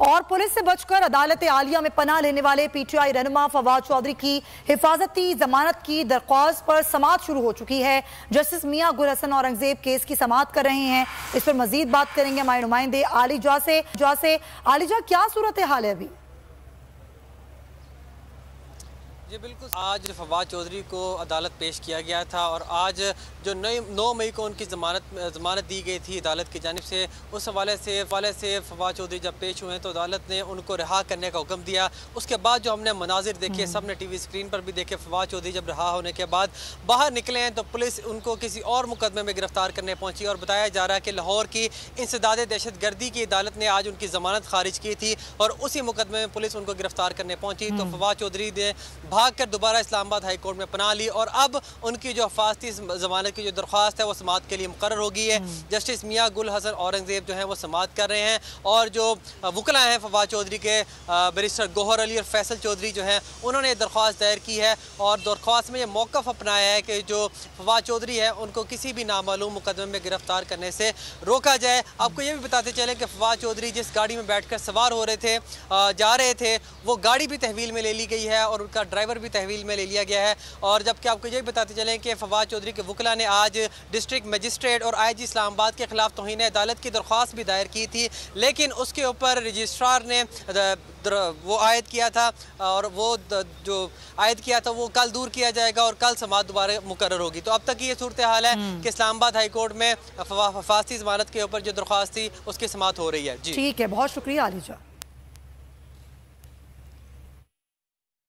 और पुलिस से बचकर अदालत आलिया में पनाह लेने वाले पीटीआई रहनुमा फवाद चौधरी की हिफाजती जमानत की दरख्वास्त पर समाअत शुरू हो चुकी है। जस्टिस मियां गुल हसन औरंगजेब केस की समाअत कर रहे हैं। इस पर मजीद बात करेंगे हमारे नुमाइंदे आलिजा से। आलिजा, क्या सूरत हाल है अभी? जी बिल्कुल, आज फवाद चौधरी को अदालत पेश किया गया था और आज जो 9 मई को उनकी ज़मानत दी गई थी अदालत की जानिब से, उस हवाले से फवाद चौधरी जब पेश हुए तो अदालत ने उनको रिहा करने का हुक्म दिया। उसके बाद जो हमने मनाजिर देखे, सब ने टीवी स्क्रीन पर भी देखे, फवाद चौधरी जब रिहा होने के बाद बाहर निकले हैं तो पुलिस उनको किसी और मुकदमे में गिरफ्तार करने पहुँची और बताया जा रहा है कि लाहौर की इंसदाद दहशत गर्दी की अदालत ने आज उनकी ज़मानत खारिज की थी और उसी मुकदमे में पुलिस उनको गिरफ्तार करने पहुँची। तो फवाद चौधरी ने भागकर दोबारा इस्लामाबाद हाई कोर्ट में पनाह ली और अब उनकी जो हिफाजती ज़मानत की जो दरख्वास्त है वो समाअत के लिए मुकर्रर हो गई है। जस्टिस मियां गुल हसन औरंगजेब जो हैं वो समाअत कर रहे हैं और जो वकला हैं फवाद चौधरी के बैरिस्टर गौहर अली और फैसल चौधरी जो हैं उन्होंने दरख्वास्त दायर की है और दरख्वास्त में ये मौक़िफ़ अपनाया है कि जो फवाद चौधरी है उनको किसी भी नामालूम मुकदमे में गिरफ्तार करने से रोका जाए। आपको ये भी बताते चलें कि फवाद चौधरी जिस गाड़ी में बैठ कर सवार हो रहे थे, जा रहे थे, वो गाड़ी भी तहवील में ले ली गई है और उनका ड्राइवर भी तहवील में ले लिया गया है। और जबकि आपको ये बताते चलें कि फवाद चौधरी के वकला ने आज डिस्ट्रिक्ट मजिस्ट्रेट और आईजी इस्लामाबाद के खिलाफ तौहीन अदालत की दरख्वास्त भी दायर की थी, लेकिन उसके ऊपर रजिस्ट्रार ने वो आयद किया था और वो जो आयद किया था वो कल दूर किया जाएगा और कल समाअत दोबारा मुकर्रर होगी। तो अब तक ये सूरत हाल है कि इस्लामाबाद हाई कोर्ट में हिफाजती ज़मानत के ऊपर जो दरख्वास्त थी उसकी समाअत हो रही है। जी ठीक है, बहुत शुक्रिया आलिजा।